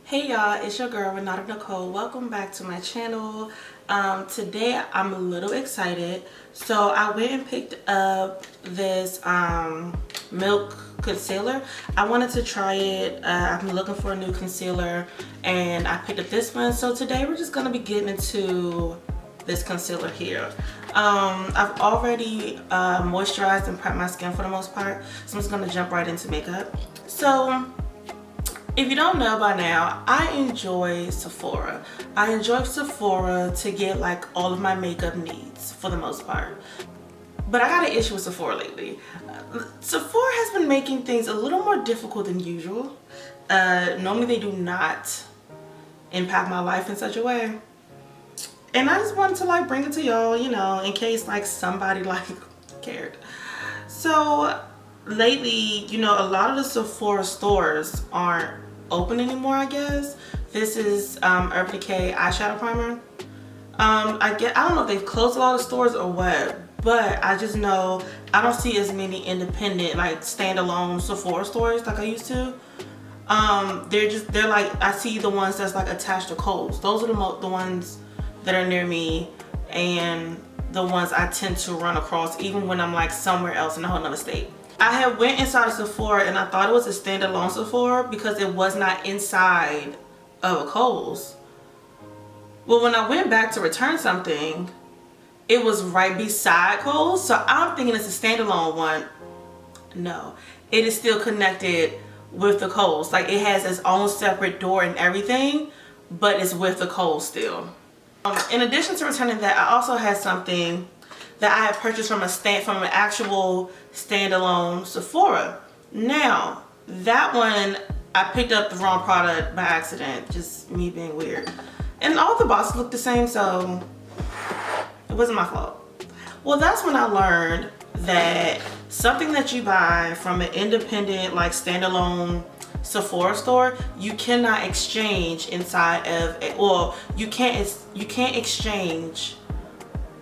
Hey y'all, it's your girl Renata Nicole. Welcome back to my channel. Today I'm a little excited. So I went and picked up this milk concealer. I wanted to try it. I'm looking for a new concealer and I picked up this one. So today we're just going to be getting into this concealer here. I've already moisturized and prepped my skin for the most part. So I'm just going to jump right into makeup. So if you don't know by now, I enjoy Sephora. I enjoy Sephora to get like all of my makeup needs for the most part. But I got an issue with Sephora lately. Sephora has been making things a little more difficult than usual. Normally they do not impact my life in such a way. And I just wanted to like bring it to y'all, you know, in case like somebody like cared. So lately, you know, a lot of the Sephora stores aren't open anymore, I guess. This is Urban Decay eyeshadow primer. I don't know if they've closed a lot of stores or what, but I just know I don't see as many independent like standalone Sephora stores like I used to. They're like, I see the ones that's like attached to Kohl's. Those are the ones that are near me and the ones I tend to run across even when I'm like somewhere else in a whole nother state. I had went inside of Sephora and I thought it was a standalone Sephora because it was not inside of a Kohl's. Well, when I went back to return something, it was right beside Kohl's. So I'm thinking it's a standalone one. No, it is still connected with the Kohl's. Like it has its own separate door and everything, but it's with the Kohl's still. In addition to returning that, I also had something that I had purchased from an actual standalone Sephora. Now, that one, I picked up the wrong product by accident, just me being weird. And all the boxes looked the same, so it wasn't my fault. Well, that's when I learned that something that you buy from an independent, like standalone Sephora store, you cannot exchange inside of it. Well, you can't exchange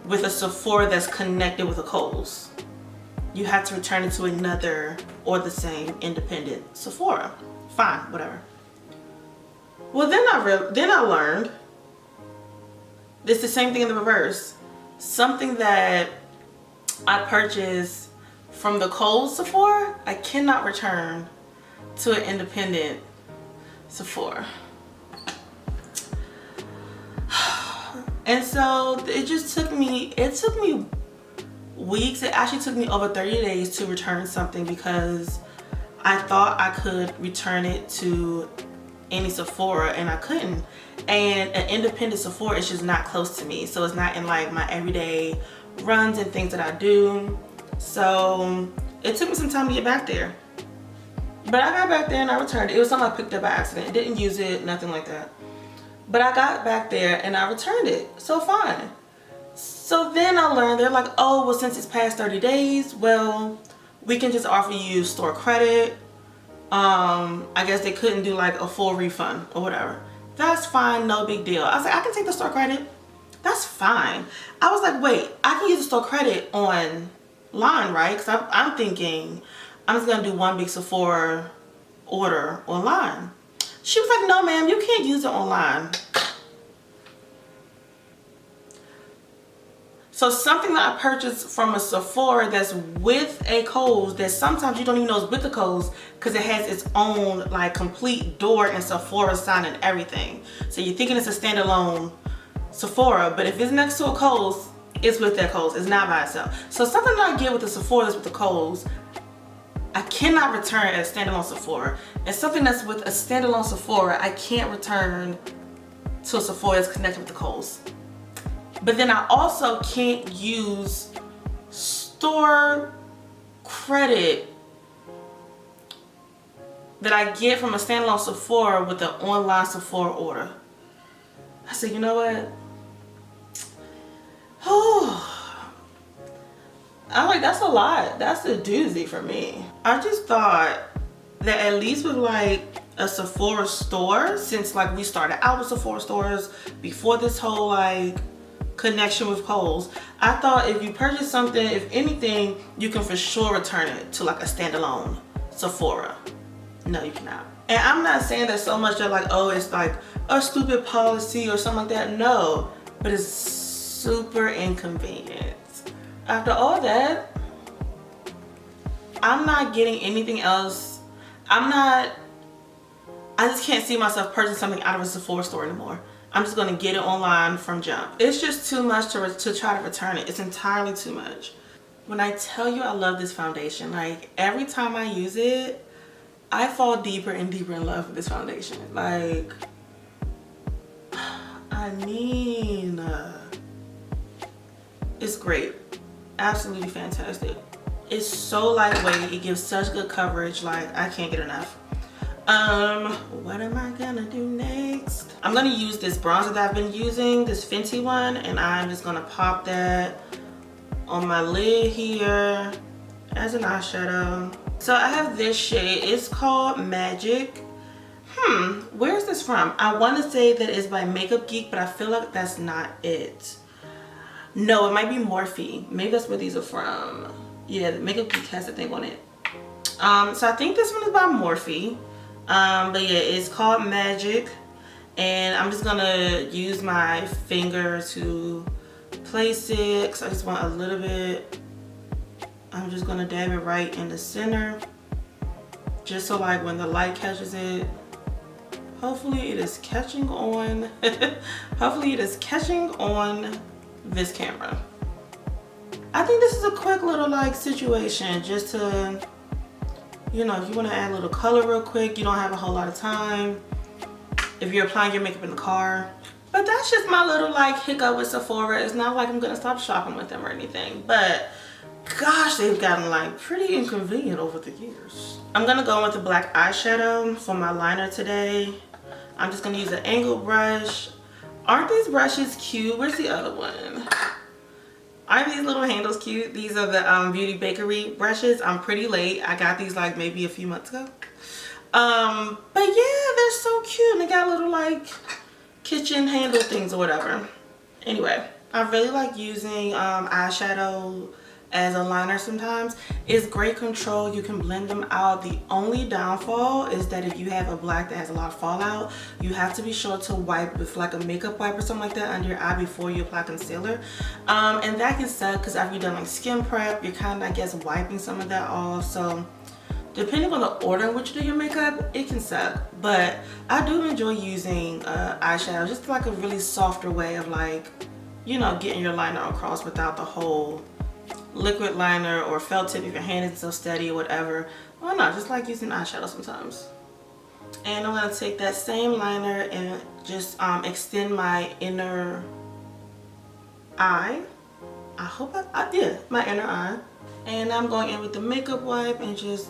with a Sephora that's connected with a Kohl's. You have to return it to another or the same independent Sephora. Fine, whatever. Well, then I learned it's the same thing in the reverse. Something that I purchased from the Kohl's Sephora, I cannot return to an independent Sephora. And so it took me weeks. It actually took me over 30 days to return something because I thought I could return it to any Sephora and I couldn't. And an independent Sephora is just not close to me. So it's not in like my everyday runs and things that I do. So it took me some time to get back there. But I got back there and I returned it. It was something I picked up by accident. Didn't use it, nothing like that. But I got back there and I returned it. So fine. So then I learned, they're like, oh, well, since it's past 30 days, well, we can just offer you store credit. I guess they couldn't do like a full refund or whatever. That's fine, no big deal. I was like, I can take the store credit. That's fine. I was like, wait, I can use the store credit online, right? Because I'm thinking I'm just going to do one big Sephora order online. She was like, no, ma'am, you can't use it online. So something that I purchased from a Sephora that's with a Kohl's, that sometimes you don't even know it's with the Kohl's because it has its own like complete door and Sephora sign and everything. So you're thinking it's a standalone Sephora, but if it's next to a Kohl's, it's with that Kohl's. It's not by itself. So something that I get with the Sephora that's with the Kohl's, I cannot return at a standalone Sephora. And something that's with a standalone Sephora, I can't return to a Sephora that's connected with the Kohl's. But then I also can't use store credit that I get from a standalone Sephora with an online Sephora order. I said, you know what? Oh. I'm like, that's a lot. That's a doozy for me. I just thought that at least with like a Sephora store, since like we started out with Sephora stores before this whole like connection with Kohl's, I thought if you purchase something, if anything, you can for sure return it to like a standalone Sephora. No, you cannot. And I'm not saying that so much that like, oh, it's like a stupid policy or something like that. No, but it's super inconvenient. After all that, I'm not getting anything else. I just can't see myself purchasing something out of a Sephora store anymore. I'm just gonna get it online from jump. It's just too much to try to return it. It's entirely too much. When I tell you I love this foundation, like every time I use it, I fall deeper and deeper in love with this foundation. Like, I mean, it's great. Absolutely fantastic. It's so lightweight. It gives such good coverage. Like, I can't get enough. What am I gonna do next? I'm gonna use this bronzer that I've been using, this Fenty one, and I'm just gonna pop that on my lid here as an eyeshadow. So I have this shade. It's called Magic. Where's this from? I want to say that it's by Makeup Geek, but I feel like that's not it. No, it might be Morphe. Maybe that's where these are from. Yeah, the Makeup Geek has the thing on it. So I think this one is by Morphe. But yeah, it's called Magic. And I'm just gonna use my finger to place it, because I just want a little bit. I'm just gonna dab it right in the center, just so like when the light catches it, hopefully it is catching on. Hopefully it is catching on this camera. I think this is a quick little like situation, just to, you know, if you want to add a little color real quick, you don't have a whole lot of time, if you're applying your makeup in the car. But that's just my little like hiccup with Sephora. It's not like I'm gonna stop shopping with them or anything, but gosh, they've gotten like pretty inconvenient over the years. I'm gonna go in with the black eyeshadow for my liner today. I'm just gonna use an angle brush. Aren't these brushes cute? Where's the other one? Aren't these little handles cute? These are the Beauty Bakery brushes. I'm pretty late. I got these like maybe a few months ago. But yeah, they're so cute. And they got little like kitchen handle things or whatever. Anyway, I really like using eyeshadow as a liner sometimes. It's great control. You can blend them out. The only downfall is that if you have a black that has a lot of fallout, you have to be sure to wipe with like a makeup wipe or something like that under your eye before you apply concealer. And that can suck because after you've done like skin prep, you're kind of, I guess, wiping some of that off. So depending on the order in which you do your makeup, it can suck. But I do enjoy using eyeshadow, just like a really softer way of like, you know, getting your liner across without the whole liquid liner or felt tip if your hand isn't so steady or whatever. Why not? Just like using eyeshadow sometimes. And I'm gonna take that same liner and just extend my inner eye. I hope yeah, my inner eye. And I'm going in with the makeup wipe and just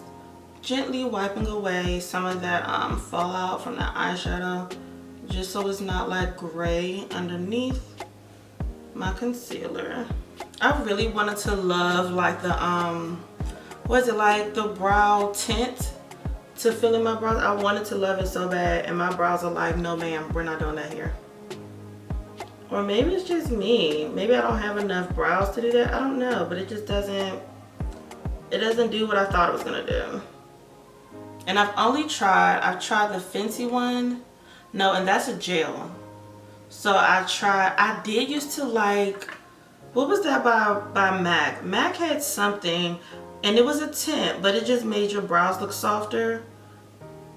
gently wiping away some of that fallout from that eyeshadow, just so it's not like gray underneath my concealer. I really wanted to love like the what is it, like the brow tint to fill in my brows. I wanted to love it so bad, and my brows are like, no ma'am, we're not doing that here. Or maybe it's just me. Maybe I don't have enough brows to do that. I don't know, but it just doesn't, it doesn't do what I thought it was gonna do. And I've tried the Fenty one. No, and that's a gel. So I did used to like, what was that by MAC? MAC had something, and it was a tint, but it just made your brows look softer.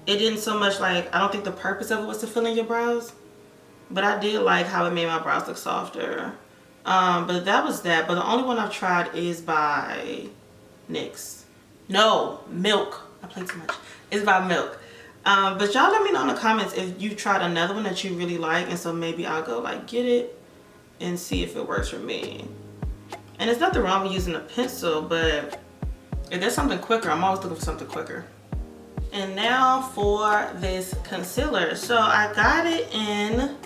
It didn't so much like, I don't think the purpose of it was to fill in your brows, but I did like how it made my brows look softer. But that was that. But the only one I've tried is by NYX. No, Milk. I played too much. It's by Milk. But y'all let me know in the comments if you tried another one that you really like, and so maybe I'll go like get it and see if it works for me. And there's nothing wrong with using a pencil, but if there's something quicker, I'm always looking for something quicker. And now for this concealer. So I got it in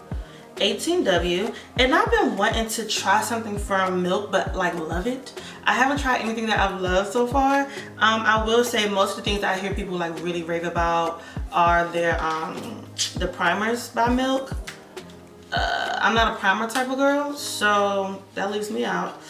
18W, and I've been wanting to try something from Milk, but like love it. I haven't tried anything that I've loved so far. I will say most of the things I hear people like really rave about are their the primers by Milk. I'm not a primer type of girl, so that leaves me out.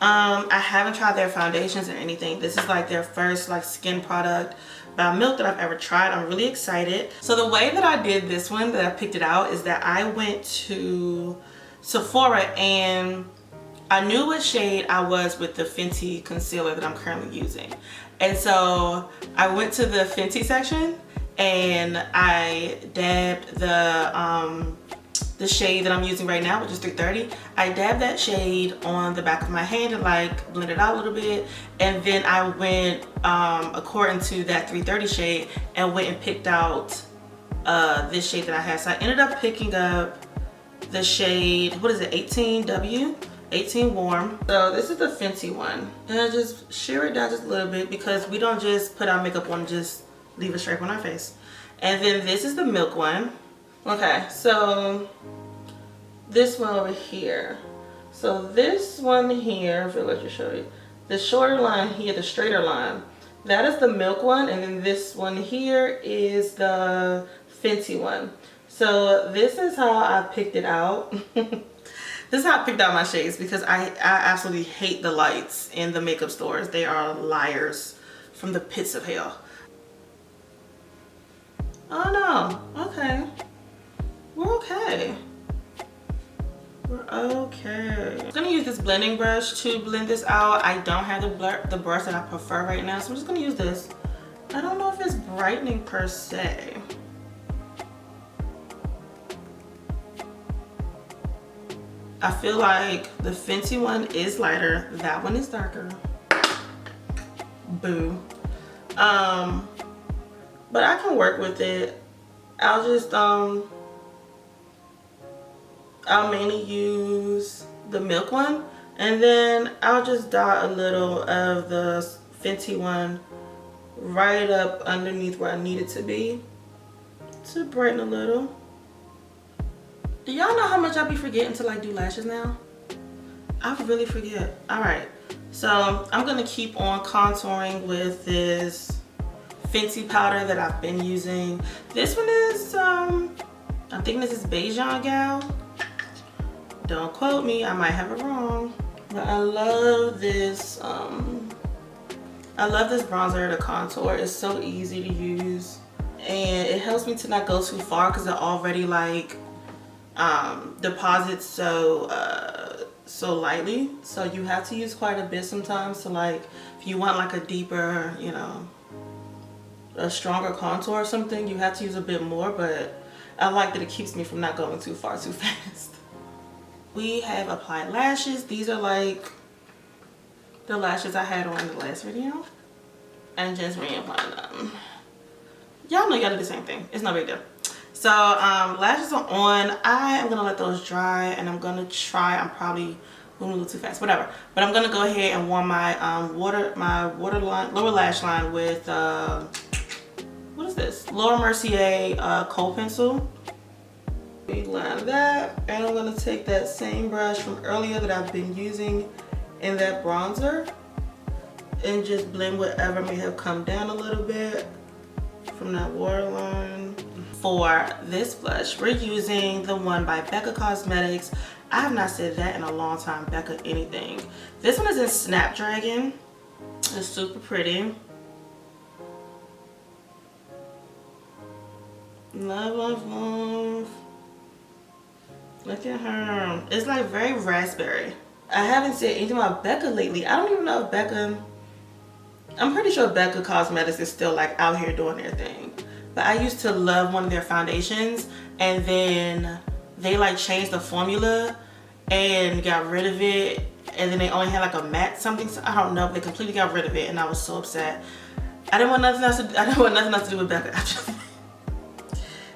I haven't tried their foundations or anything. This is like their first like skin product milk that I've ever tried. I'm really excited. So the way that I did this one, that I picked it out, is that I went to Sephora and I knew what shade I was with the Fenty concealer that I'm currently using. And so I went to the Fenty section and I dabbed the shade that I'm using right now, which is 330. I dabbed that shade on the back of my hand and like blend it out a little bit. And then I went according to that 330 shade and went and picked out this shade that I had. So I ended up picking up the shade, what is it, 18W? 18 Warm. So this is the Fenty one. And I just sheer it down just a little bit because we don't just put our makeup on and just leave a stripe on our face. And then this is the Milk one. Okay, so this one over here. So this one here, if I'll let you show you. The shorter line here, the straighter line, that is the Milk one. And then this one here is the Fenty one. So this is how I picked it out. This is how I picked out my shades because I absolutely hate the lights in the makeup stores. They are liars from the pits of hell. Oh no, okay. We're okay. We're okay. I'm gonna use this blending brush to blend this out. I don't have the brush that I prefer right now, so I'm just gonna use this. I don't know if it's brightening per se. I feel like the Fenty one is lighter. That one is darker. Boo. But I can work with it. I'll just I'll mainly use the Milk one, and then I'll just dot a little of the Fenty one right up underneath where I need it to be to brighten a little. Do y'all know how much I be forgetting to like do lashes now? I really forget. All right, so I'm gonna keep on contouring with this Fenty powder that I've been using. This one is I'm thinking this is Beijing Gal. Don't quote me, I might have it wrong. But I love this bronzer to contour. It's so easy to use and it helps me to not go too far because it already like deposits so lightly, so you have to use quite a bit sometimes to like, if you want like a deeper, you know, a stronger contour or something, you have to use a bit more, but I like that it keeps me from not going too far too fast. We have applied lashes. These are like the lashes I had on in the last video and just reapplying them. Y'all know you gotta do the same thing, it's no big deal. So lashes are on. I am gonna let those dry and I'm gonna try, I'm probably moving a little too fast, whatever. But I'm gonna go ahead and warm my lower lash line with what is this? Laura Mercier Kohl pencil. We line that, and I'm gonna take that same brush from earlier that I've been using in that bronzer and just blend whatever may have come down a little bit from that waterline. For this blush, we're using the one by Becca Cosmetics. I have not said that in a long time, Becca anything. This one is in Snapdragon. It's super pretty. Love, love, love. Look at her. It's like very raspberry. I haven't said anything about Becca lately. I don't even know if Becca, I'm pretty sure Becca Cosmetics is still like out here doing their thing. But I used to love one of their foundations and then they like changed the formula and got rid of it, and then they only had like a matte something. So I don't know, they completely got rid of it and I was so upset. I didn't want nothing else to do with Becca.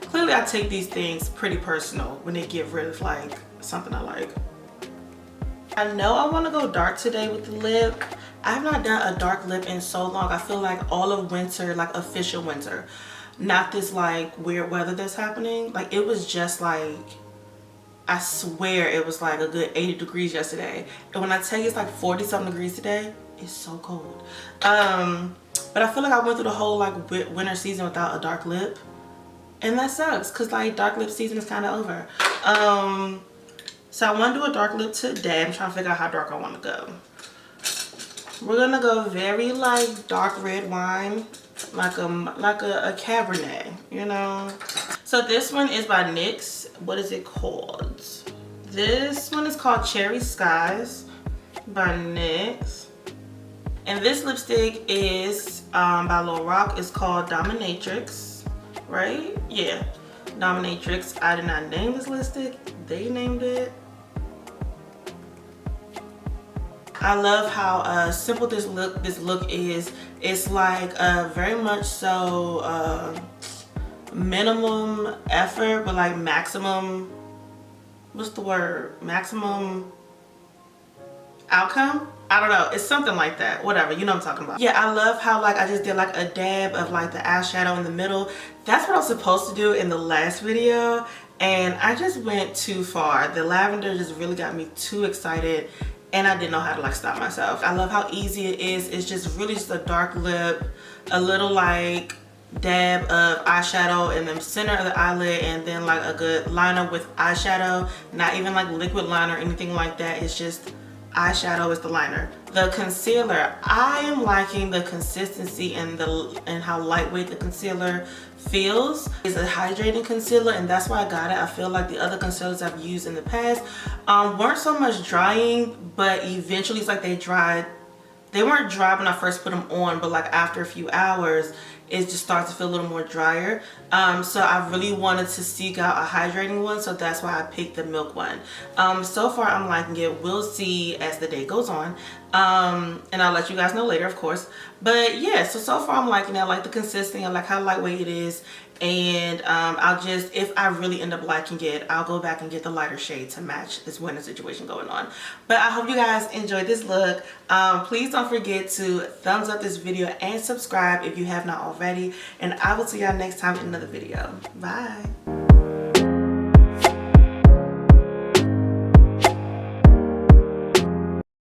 Clearly I take these things pretty personal when they get rid of like something I like. I know I want to go dark today with the lip. I have not done a dark lip in so long. I feel like all of winter, like official winter, not this like weird weather that's happening. Like it was just like, I swear it was like a good 80 degrees yesterday. And when I tell you it's like 40 something degrees today, it's so cold. But I feel like I went through the whole like winter season without a dark lip. And that sucks because like dark lip season is kind of over. So I want to do a dark lip today. I'm trying to figure out how dark I want to go. We're going to go very like dark red wine like a Cabernet, you know. So this one is by NYX. What is it called? This one is called Cherry Skies by NYX. And this lipstick is by Lil Rock. It's called Dominatrix, right? Yeah, Dominatrix. I did not name this lipstick. They named it. I love how simple this look is. It's like very much so minimum effort, but like maximum, what's the word? Maximum outcome? I don't know. It's something like that. Whatever. You know what I'm talking about. Yeah, I love how like I just did like a dab of like the eyeshadow in the middle. That's what I was supposed to do in the last video, and I just went too far. The lavender just really got me too excited, and I didn't know how to like stop myself. I love how easy it is. It's just really just a dark lip, a little like dab of eyeshadow in the center of the eyelid, and then like a good liner with eyeshadow. Not even like liquid liner or anything like that. It's just eyeshadow is the liner. The concealer, I am liking the consistency and how lightweight the concealer feels. It's a hydrating concealer, and that's why I got it. I feel like the other concealers I've used in the past weren't so much drying, but eventually it's like they dried. They weren't dry when I first put them on, but like after a few hours it just starts to feel a little more drier. So I really wanted to seek out a hydrating one, so that's why I picked the Milk one. So far I'm liking it. We'll see as the day goes on, and I'll let you guys know later, of course. But yeah, so far I'm liking it. I like the consistency. I like how lightweight it is, and I'll just, if I really end up liking it, I'll go back and get the lighter shade to match this winter situation going on. But I hope you guys enjoyed this look. Please don't forget to thumbs up this video and subscribe if you have not already, and I will see y'all next time in another video. Bye.